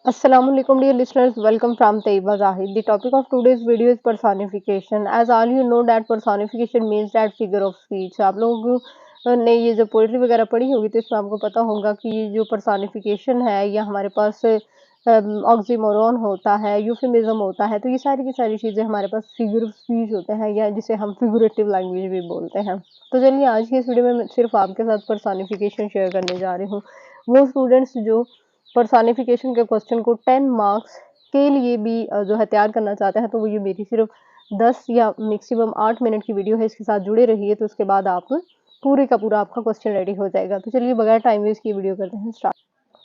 Assalamualaikum dear listeners, welcome from Taiba Zahid. The topic of today's video is personification. As all you know that personification means that figure of speech. आप लोग ने ये जो poetry वगैरह पढ़ी होगी तो इसमें आपको पता होगा कि ये जो personification है ये हमारे पास ऑक्सीमोरॉन होता है, यूफेमिज्म होता है, तो ये सारी की सारी चीज़ें हमारे पास फिगर ऑफ स्पीच होते हैं या जिसे हम फिगरेटिव लैंग्वेज भी बोलते हैं। तो चलिए आज की इस वीडियो में मैं सिर्फ आपके साथ पर्सनिफिकेशन शेयर करने जा रही हूँ। वो स्टूडेंट्स जो पर्सनिफिकेशन के क्वेश्चन को 10 मार्क्स के लिए भी जो है तैयार करना चाहते हैं तो वो ये मेरी सिर्फ 10 या मैक्सिमम 8 मिनट की वीडियो है, इसके साथ जुड़े रहिए तो उसके बाद आप पूरे का पूरा आपका क्वेश्चन रेडी हो जाएगा। तो चलिए बगैर टाइम वेस्ट की वीडियो करते हैं स्टार्ट।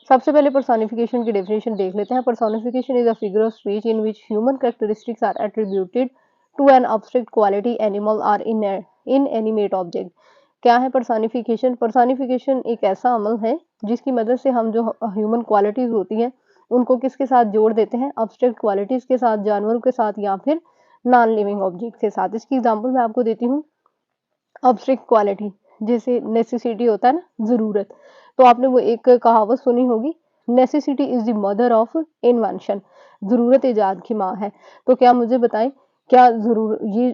सबसे पहले पर्सोनिफिकेशन की डेफिनेशन देख लेते हैं। Personification is a figure of speech in which human characteristics are attributed to an abstract quality animal और इन एनिमेट ऑब्जेक्ट। क्या है पर्सोनिफिकेशन? पर्सोनिफिकेशन एक ऐसा अमल है जिसकी मदद से हम जो ह्यूमन क्वालिटीज होती हैं उनको किसके साथ जोड़ देते हैं? ऑब्स्ट्रैक्ट क्वालिटीज के साथ, जानवरों के साथ या फिर नॉन लिविंग ऑब्जेक्ट के साथ। इसकी एग्जांपल मैं आपको देती हूँ। ऑब्स्ट्रैक्ट क्वालिटी जैसे नेसेसिटी होता है ना, ज़रूरत, तो आपने वो एक कहावत सुनी होगी, necessity is the mother of invention. ज़रूरत ईजाद की माँ है। तो क्या मुझे बताएं, क्या ज़रूर ये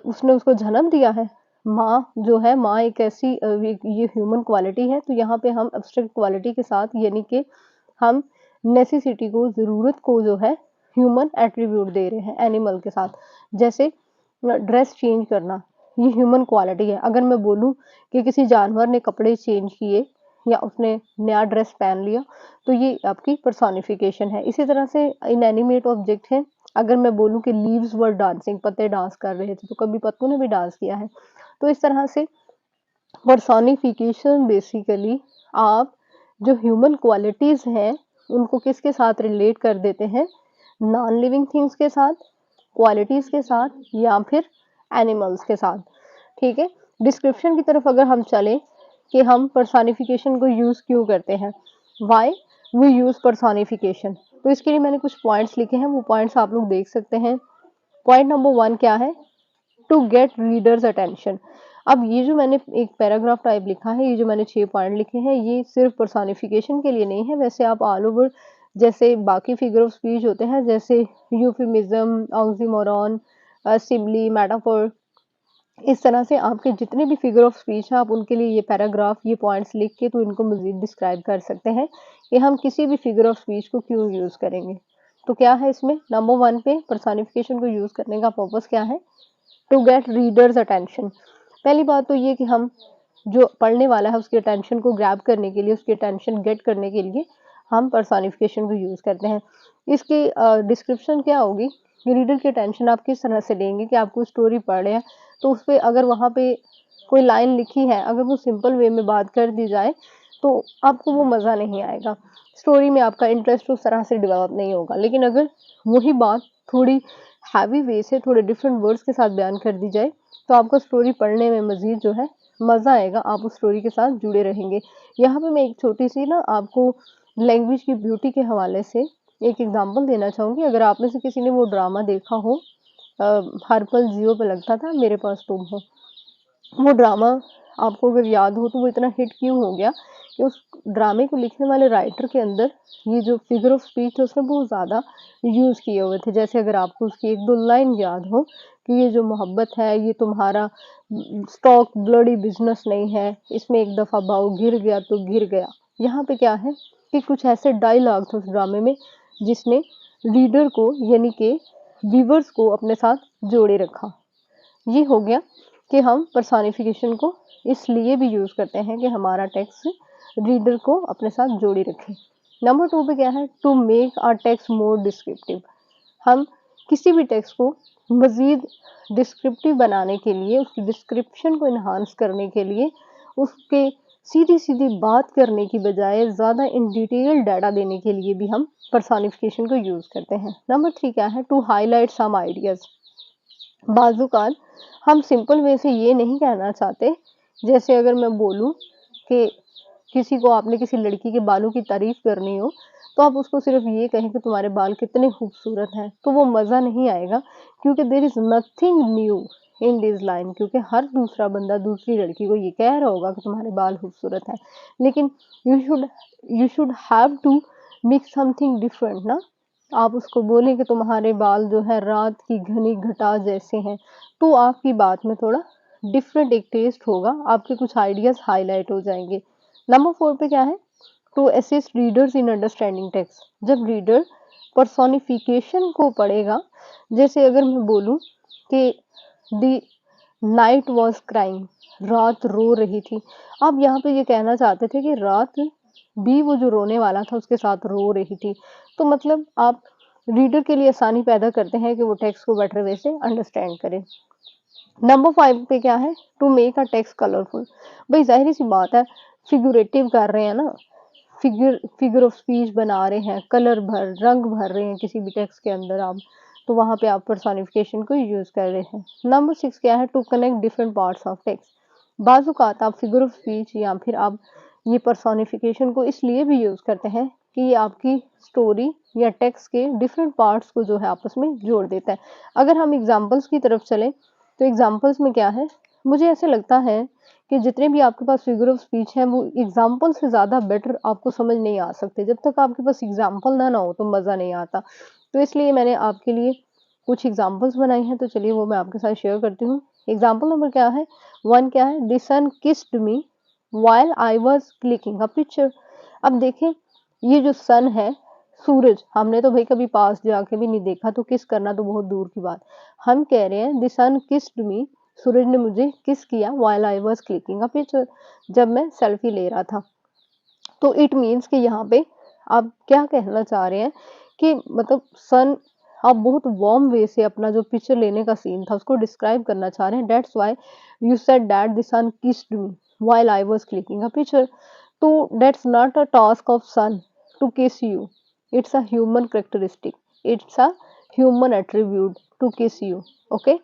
उसने उसको जन्म दिया है? माँ जो है, माँ एक ऐसी ये ह्यूमन क्वालिटी है। तो यहाँ पे हम एब्स्ट्रैक्ट क्वालिटी के साथ यानी कि हम नेसेसिटी को, ज़रूरत को जो है ह्यूमन एट्रीब्यूट दे रहे हैं एनिमल के साथ। जैसे ड्रेस चेंज करना, ये ह्यूमन क्वालिटी है। अगर मैं बोलूँ कि किसी जानवर ने कपड़े चेंज किए या उसने नया ड्रेस पहन लिया तो ये आपकी पर्सोनिफिकेशन है। इसी तरह से इनएनिमेट ऑब्जेक्ट है। अगर मैं बोलूँ कि लीव्स वर डांसिंग, पत्ते डांस कर रहे थे, तो कभी पत्तों ने भी डांस किया है। तो इस तरह से पर्सोनिफिकेशन बेसिकली आप जो ह्यूमन क्वालिटीज़ हैं उनको किसके साथ रिलेट कर देते हैं? नॉन लिविंग थिंग्स के साथ, क्वालिटीज़ के साथ या फिर एनिमल्स के साथ। ठीक है। डिस्क्रिप्शन की तरफ अगर हम चलें कि हम पर्सोनिफिकेशन को यूज़ क्यों करते हैं, वाई वी यूज़ पर्सोनिफिकेशन, तो इसके लिए मैंने कुछ पॉइंट्स लिखे हैं, वो पॉइंट्स आप लोग देख सकते हैं। पॉइंट नंबर 1 क्या है? To get readers attention. अब ये जो मैंने एक पैराग्राफ टाइप लिखा है, ये जो मैंने 6 पॉइंट लिखे हैं, ये सिर्फ पर्सोनिफिकेशन के लिए नहीं है। वैसे आप ऑल ओवर जैसे बाकी फिगर ऑफ स्पीच होते हैं, जैसे यूफेमिज्म, ऑक्सीमोरॉन, सिमिली, मेटाफोर, इस तरह से आपके जितने भी फिगर ऑफ स्पीच हैं आप उनके लिए ये पैराग्राफ, ये पॉइंट्स लिख के तो इनको मज़ीद डिस्क्राइब कर सकते हैं कि हम किसी भी फिगर ऑफ स्पीच को क्यों यूज़ करेंगे। तो क्या है इसमें? नंबर 1 पे पर्सोनिफिकेशन को यूज़ करने का पर्पस क्या है? To get readers attention. पहली बात तो ये कि हम जो पढ़ने वाला है उसकी अटेंशन को ग्रैब करने के लिए, उसकी अटेंशन गेट करने के लिए हम पर्सोनिफिकेशन को यूज़ करते हैं। इसकी डिस्क्रिप्शन क्या होगी? रीडर की अटेंशन आप किस तरह से लेंगे कि आपको स्टोरी पढ़ रहे हैं तो उस पे अगर वहाँ पे कोई लाइन लिखी है, अगर वो सिंपल वे में बात कर दी जाए तो आपको वो मज़ा नहीं आएगा। स्टोरी में आपका इंटरेस्ट उस तरह से डेवलप नहीं होगा। लेकिन अगर वही बात थोड़ी हैवी वे से, थोड़े डिफरेंट वर्ड्स के साथ बयान कर दी जाए तो आपको स्टोरी पढ़ने में मज़ीद जो है मज़ा आएगा, आप उस स्टोरी के साथ जुड़े रहेंगे। यहाँ पे मैं एक छोटी सी ना आपको लैंग्वेज की ब्यूटी के हवाले से एक एग्जांपल देना चाहूँगी। अगर आप में से किसी ने वो ड्रामा देखा हो, हर पल जियो पे लगता था, मेरे पास तुम हो, वो ड्रामा आपको अगर याद हो तो वो इतना हिट क्यों हो गया कि उस ड्रामे को लिखने वाले राइटर के अंदर ये जो फिगर ऑफ स्पीच है उसने बहुत ज़्यादा यूज़ किए हुए थे। जैसे अगर आपको उसकी 1-2 लाइन याद हो कि ये जो मोहब्बत है ये तुम्हारा स्टॉक ब्लडी बिजनेस नहीं है, इसमें एक दफ़ा भाव गिर गया तो गिर गया। यहाँ पे क्या है कि कुछ ऐसे डायलॉग थे उस ड्रामे में जिसने रीडर को यानी कि व्यूवर्स को अपने साथ जोड़े रखा। ये हो गया कि हम पर्सोनिफिकेशन को इसलिए भी यूज़ करते हैं कि हमारा टेक्स्ट रीडर को अपने साथ जोड़े रखे। नंबर 2 पे क्या है? To make our text more descriptive. हम किसी भी टेक्स्ट को मज़ीद डिस्क्रिप्टिव बनाने के लिए, उसकी डिस्क्रिप्शन को इन्हांस करने के लिए, उसके सीधी-सीधी बात करने की बजाय ज़्यादा इन डिटेल डाटा देने के लिए भी हम पर्सोनिफिकेशन को यूज़ करते हैं। नंबर 3 क्या है? To highlight some ideas. बाज़-औक़ात हम सिंपल वे से ये नहीं कहना चाहते, जैसे अगर मैं बोलूँ कि किसी को आपने किसी लड़की के बालों की तारीफ़ करनी हो, तो आप उसको सिर्फ़ ये कहें कि तुम्हारे बाल कितने खूबसूरत हैं, तो वो मज़ा नहीं आएगा क्योंकि there is nothing new in this line, क्योंकि हर दूसरा बंदा दूसरी लड़की को ये कह रहा होगा कि तुम्हारे बाल खूबसूरत हैं। लेकिन you should you should have to make something different ना, आप उसको बोलें कि तुम्हारे बाल जो है रात की घनी घटा जैसे हैं, तो आपकी बात में थोड़ा डिफरेंट एक टेस्ट होगा, आपके कुछ आइडियाज हाईलाइट हो जाएंगे। नंबर 4 पे क्या है, to assist readers in understanding text. जब रीडर पर्सोनिफिकेशन को पढ़ेगा, जैसे अगर मैं बोलूं कि द नाइट वॉज क्राइंग, रात रो रही थी, आप यहाँ पे ये कहना चाहते थे कि रात भी वो जो रोने वाला था उसके साथ रो रही थी, तो मतलब आप रीडर के लिए आसानी पैदा करते हैं कि वो टेक्स्ट को बेटर वे से अंडरस्टैंड करे। नंबर 5 पे क्या है, to make a text colourful. भाई जाहिर सी बात है, फिगुरेटिव कर रहे हैं ना, फिगर ऑफ स्पीच बना रहे हैं, रंग भर रहे हैं किसी भी टेक्स्ट के अंदर आप, तो वहां पे आप पर्सोनिफिकेशन को यूज कर रहे हैं। नंबर 6 क्या है, to connect different parts of text. बाजुकात आप फिगर ऑफ स्पीच या फिर आप ये पर्सोनिफिकेशन को इसलिए भी यूज करते हैं कि ये आपकी स्टोरी या टेक्स्ट के डिफरेंट पार्ट्स को जो है आपस में जोड़ देता है। अगर हम एग्जाम्पल्स की तरफ चलें, तो एग्जाम्पल्स में क्या है, मुझे ऐसे लगता है कि जितने भी आपके पास फिगर ऑफ स्पीच है वो एग्जाम्पल से ज़्यादा बेटर आपको समझ नहीं आ सकते, जब तक आपके पास एग्जाम्पल ना हो तो मज़ा नहीं आता। तो इसलिए मैंने आपके लिए कुछ एग्जाम्पल्स बनाई हैं, तो चलिए वो मैं आपके साथ शेयर करती हूँ। एग्जाम्पल नंबर क्या है, 1 क्या है, the sun kissed me while I was clicking a picture. अब देखें, ये जो सन है, सूरज, हमने तो भाई कभी पास जाके भी नहीं देखा, तो किस करना तो बहुत दूर की बात। हम कह रहे हैं द सन किस्ड मी, सूरज ने मुझे किस किया, while I was clicking a picture, जब मैं सेल्फी ले रहा था। तो इट मीन्स कि यहाँ पे आप क्या कहना चाह रहे हैं कि मतलब सन, आप बहुत वार्म वे से अपना जो पिक्चर लेने का सीन था उसको डिस्क्राइब करना चाह रहे हैं। That's why you said that the sun kissed me while I was clicking a picture. तो that's not a task of sun to kiss you, it's a human characteristic, it's a human attribute to kiss you. Okay.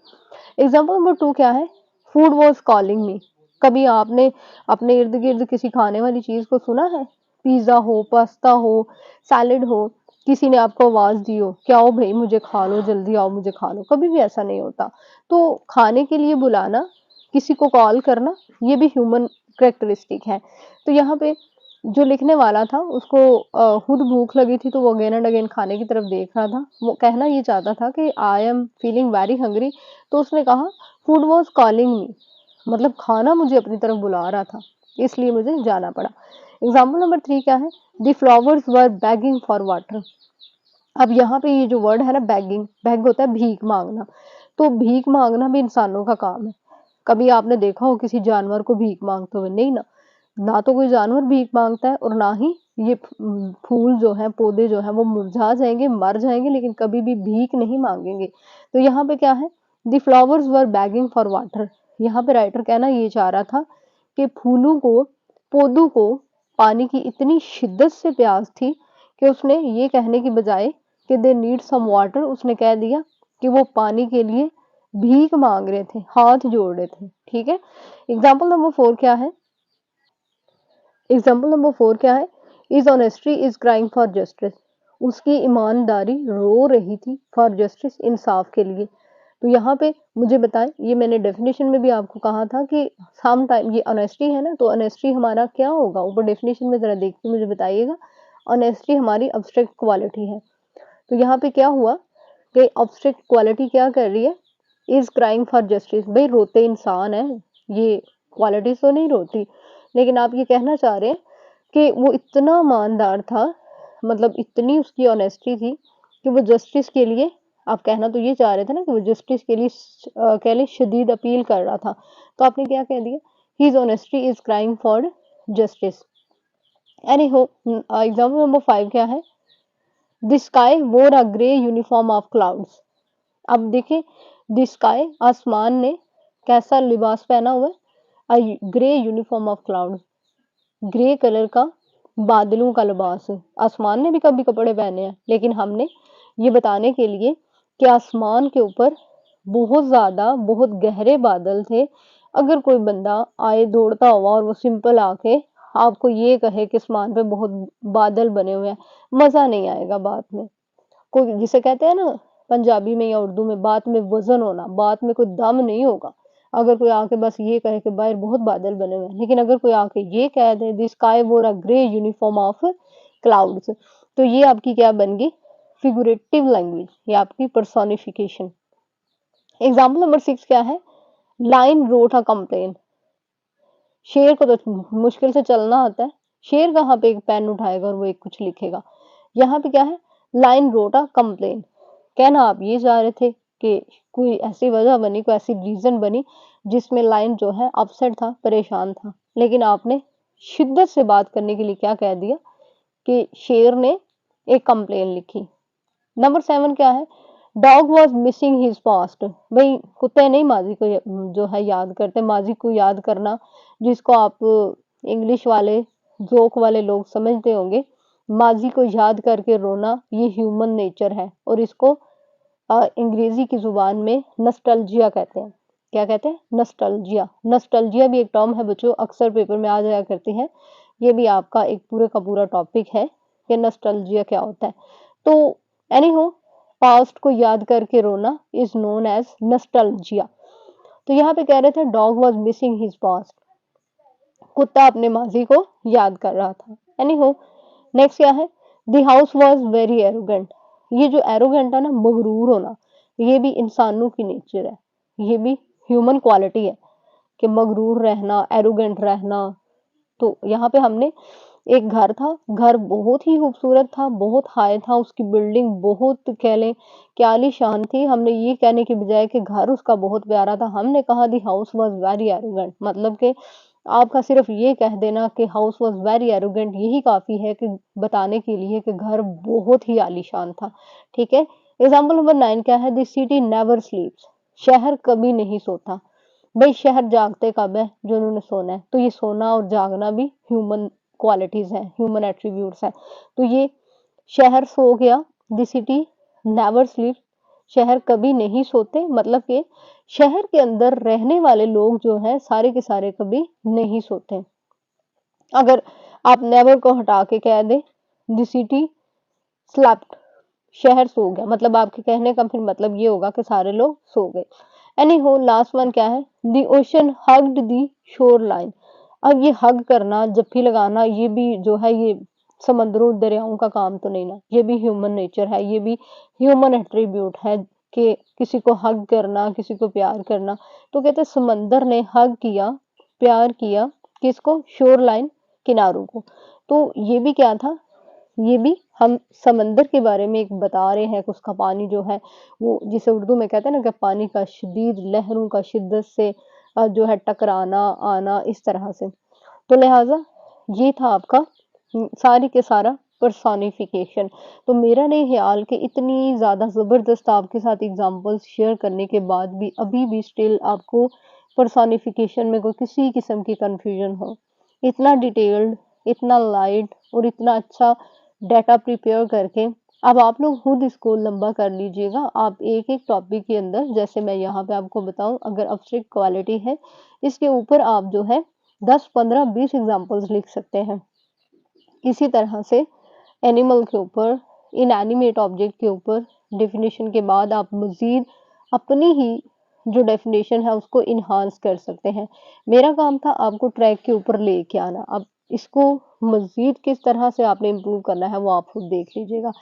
Example number 2 क्या है, food was calling me. कभी आपने अपने इर्द गिर्द किसी खाने वाली चीज को सुना है, पिज्जा हो, पास्ता हो, सैलेड हो, किसी ने आपको आवाज दी हो कि आओ भाई मुझे खा लो, जल्दी आओ मुझे खा लो, कभी भी ऐसा नहीं होता। तो खाने के लिए बुलाना, किसी को कॉल करना, ये भी ह्यूमन करेक्टरिस्टिक है। तो यहाँ पे जो लिखने वाला था उसको खुद भूख लगी थी, तो वो अगेन एंड अगेन खाने की तरफ देख रहा था, वो कहना ये चाहता था कि I am feeling very hungry, तो उसने कहा फूड वॉज कॉलिंग मी, मतलब खाना मुझे अपनी तरफ बुला रहा था, इसलिए मुझे जाना पड़ा। एग्जाम्पल नंबर 3 क्या है, the flowers were bagging for water. अब यहाँ पे ये जो वर्ड है ना, बैगिंग, बैग होता है भीख मांगना, तो भीख मांगना भी इंसानों का काम है। कभी आपने देखा हो किसी जानवर को भीख मांगते हुए? नहीं ना, ना तो कोई जानवर भीख मांगता है और ना ही ये फूल जो है, पौधे जो है वो मुरझा जाएंगे, मर जाएंगे, लेकिन कभी भी भीख नहीं मांगेंगे। तो यहाँ पे क्या है, the flowers were bagging for water. यहाँ पे राइटर कहना ये चाह रहा था कि फूलों को, पौधों को पानी की इतनी शिद्दत से प्यास थी कि उसने ये कहने की बजाय कि दे नीड सम वाटर, उसने कह दिया कि वो पानी के लिए भीख मांग रहे थे, हाथ जोड़ रहे थे। ठीक है। एग्जाम्पल नंबर 4 क्या है, एग्जाम्पल नंबर 4 क्या है, is honesty is crying for justice. उसकी ईमानदारी रो रही थी फॉर जस्टिस, इंसाफ के लिए। तो यहाँ पे मुझे बताएं, ये मैंने डेफिनेशन में भी आपको कहा था कि सम टाइम ये ऑनेस्टी है ना, तो ऑनेस्टी हमारा क्या होगा, ऊपर डेफिनेशन में जरा देख के मुझे बताइएगा। ऑनेस्टी हमारी अब्स्ट्रैक्ट क्वालिटी है। तो यहाँ पे क्या हुआ कि अब्स्ट्रैक्ट क्वालिटी क्या कर रही है, इज क्राइंग फॉर जस्टिस। भाई रोते इंसान है, ये क्वालिटी तो नहीं रोती, लेकिन आप ये कहना चाह रहे हैं कि वो इतना ईमानदार था, मतलब इतनी उसकी ऑनेस्टी थी कि वो जस्टिस के लिए, आप कहना तो ये चाह रहे थे ना कि वो जस्टिस के लिए कह ले शदीद अपील कर रहा था, तो आपने क्या कह दिया, his honesty is crying for justice. Any हो, एग्जाम्पल नंबर 5 क्या है, द स्काई वोर अ ग्रे यूनिफॉर्म ऑफ क्लाउड्स। अब देखिए, द स्काई, आसमान ने कैसा लिबास पहना हुआ है, a grey uniform of clouds, grey colour का बादलों का लिबास है। आसमान ने भी कभी कपड़े पहने हैं, लेकिन हमने ये बताने के लिए कि आसमान के ऊपर बहुत ज्यादा, बहुत गहरे बादल थे। अगर कोई बंदा आए दौड़ता हुआ और वो सिंपल आके आपको ये कहे कि आसमान पे बहुत बादल बने हुए हैं, मजा नहीं आएगा बात में। कोई जिसे कहते हैं ना पंजाबी में या उर्दू में, बात में वजन होना, बात में कोई दम नहीं होगा। अगर कोई आके बस ये कहे कि बाहर बहुत बादल बने हुए हैं, लेकिन अगर कोई आके ये कह दे द स्काई वोर अ ग्रे यूनिफॉर्म ऑफ क्लाउड्स, तो ये आपकी क्या बन गई, फिगुरेटिव लैंग्वेज, ये आपकी पर्सोनिफिकेशन। एग्जाम्पल नंबर 6 क्या है, लाइन रोट अ कंप्लेन। शेर को तो मुश्किल से चलना आता है, शेर कहाँ पे एक पेन उठाएगा और वो एक कुछ लिखेगा। यहाँ पे क्या है, लाइन रोट अ कंप्लेन, कहना आप ये चाह रहे थे कि कोई ऐसी वजह बनी, कोई ऐसी रीजन बनी जिसमें लाइन जो है अपसेट था, परेशान था, लेकिन आपने शिद्दत से बात करने के लिए क्या कह दिया कि शेर ने एक कंप्लेन लिखी। नंबर 7 क्या है, dog was missing his past. भाई कुत्ते नहीं माजी को जो है याद करते, माजी को याद करना जिसको आप इंग्लिश वाले जोक वाले लोग समझते होंगे, माजी को याद करके रोना ये ह्यूमन नेचर है, और इसको अंग्रेजी की जुबान में नस्टैल्जिया कहते हैं। क्या कहते हैं, नस्टैल्जिया। नस्टैल्जिया भी एक टर्म है बच्चों, अक्सर पेपर में आ जाया करती है, ये भी आपका एक पूरे का पूरा टॉपिक है कि नस्टैल्जिया क्या होता है। तो एनी हो, पास्ट को याद करके रोना इज नोन एज नस्टैल्जिया। तो यहाँ पे कह रहे थे dog was missing his past, कुत्ता अपने माजी को याद कर रहा था। एनी हो, नेक्स्ट क्या है, the house was very arrogant. ये जो एरोगेंट है ना, मगरूर होना, ये भी इंसानों की नेचर है, ये भी ह्यूमन क्वालिटी है कि मगरूर रहना, एरोगेंट रहना। तो यहाँ पे हमने एक घर था, घर बहुत ही खूबसूरत था, बहुत हाई था, उसकी बिल्डिंग बहुत कह लें कि आलीशान थी। हमने ये कहने की बजाय कि घर उसका बहुत प्यारा था, हमने कहा the house was very arrogant, मतलब कि आपका सिर्फ ये कह देना कि हाउस वाज वेरी एरोगेंट यही काफी है कि बताने के लिए कि घर बहुत ही आलीशान था। ठीक है। एग्जाम्पल नंबर 9 क्या है, द सिटी नेवर स्लीप्स। शहर कभी नहीं सोता। भाई शहर जागते कब है, जो उन्होंने सोना है। तो ये सोना और जागना भी ह्यूमन क्वालिटीज हैं, ह्यूमन एट्रीब्यूट्स हैं। तो ये शहर सो गया, द सिटी नेवर स्लीप, शहर कभी नहीं सोते, मतलब कि शहर के अंदर रहने वाले लोग जो हैं सारे के सारे कभी नहीं सोते। अगर आप नेवर को हटा के कह दे द सिटी स्लेप्ट, शहर सो गया, मतलब आपके कहने का फिर मतलब ये होगा कि सारे लोग सो गए। एनी हो, लास्ट वन क्या है, the ocean hugged the shore line. अब ये हग करना, जप्फी लगाना, ये भी जो है ये समंदरों दरियाओं का काम तो नहीं ना, ये भी ह्यूमन नेचर है, ये भी ह्यूमन एट्रीब्यूट है कि किसी को हग करना, किसी को प्यार करना। तो कहते समंदर ने हग किया, प्यार किया किसको, शोर लाइन, किनारों को। तो ये भी क्या था, ये भी हम समंदर के बारे में एक बता रहे हैं कि उसका पानी जो है वो, जिसे उर्दू में कहते हैं ना कि पानी का शदीद लहरों का शिद्दत से जो है टकराना आना, इस तरह से। तो लिहाजा ये था आपका सारी के सारा पर्सोनिफिकेशन। तो मेरा नहीं ख्याल कि इतनी ज़्यादा ज़बरदस्त आपके साथ एग्जांपल्स शेयर करने के बाद भी अभी भी स्टिल आपको पर्सोनिफिकेशन में कोई किसी किस्म की कंफ्यूजन हो। इतना डिटेल्ड, इतना लाइट और इतना अच्छा डाटा प्रिपेयर करके अब आप लोग खुद इसको लंबा कर लीजिएगा। आप एक एक टॉपिक के अंदर, जैसे मैं यहाँ पे आपको बताऊं, अगर अब्स्ट्रैक्ट क्वालिटी है इसके ऊपर आप जो है 10, 15, 20 एग्जांपल्स लिख सकते हैं। इसी तरह से एनिमल के ऊपर, इनएनिमेट ऑब्जेक्ट के ऊपर डेफिनेशन के बाद आप मजीद अपनी ही जो डेफिनेशन है उसको इन्हांस कर सकते हैं। मेरा काम था आपको ट्रैक के ऊपर लेके आना। अब इसको मजीद किस तरह से आपने इम्प्रूव करना है वो आप खुद देख लीजिएगा।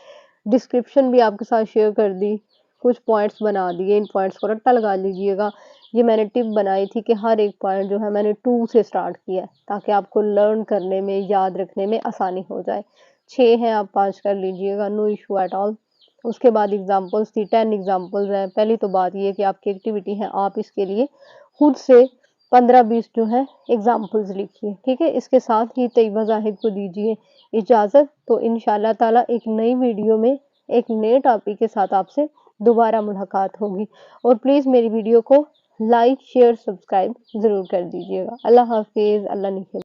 डिस्क्रिप्शन भी आपके साथ शेयर कर दी, कुछ पॉइंट्स बना दिए, इन पॉइंट्स को रट्टा लगा लीजिएगा। ये मैंने टिप बनाई थी कि हर एक पॉइंट जो है मैंने 2 से स्टार्ट किया है ताकि आपको लर्न करने में, याद रखने में आसानी हो जाए। 6 हैं, आप 5 कर लीजिएगा, नो इशू एट ऑल। उसके बाद एग्जाम्पल्स थी, 10 एग्जाम्पल्स हैं। पहली तो बात ये कि आपकी एक्टिविटी है, आप इसके लिए खुद से 15-20 जो है एग्जाम्पल्स लिखिए। ठीक है। इसके साथ ही तैयबा जाहिद को दीजिए इजाज़त। तो इंशाल्लाह ताला एक नई वीडियो में एक नए टॉपिक के साथ आपसे दोबारा मुलाकात होगी। और प्लीज़ मेरी वीडियो को लाइक, शेयर, सब्सक्राइब ज़रूर कर दीजिएगा। अल्लाह हाफिज़, अल्लाह निगहबान।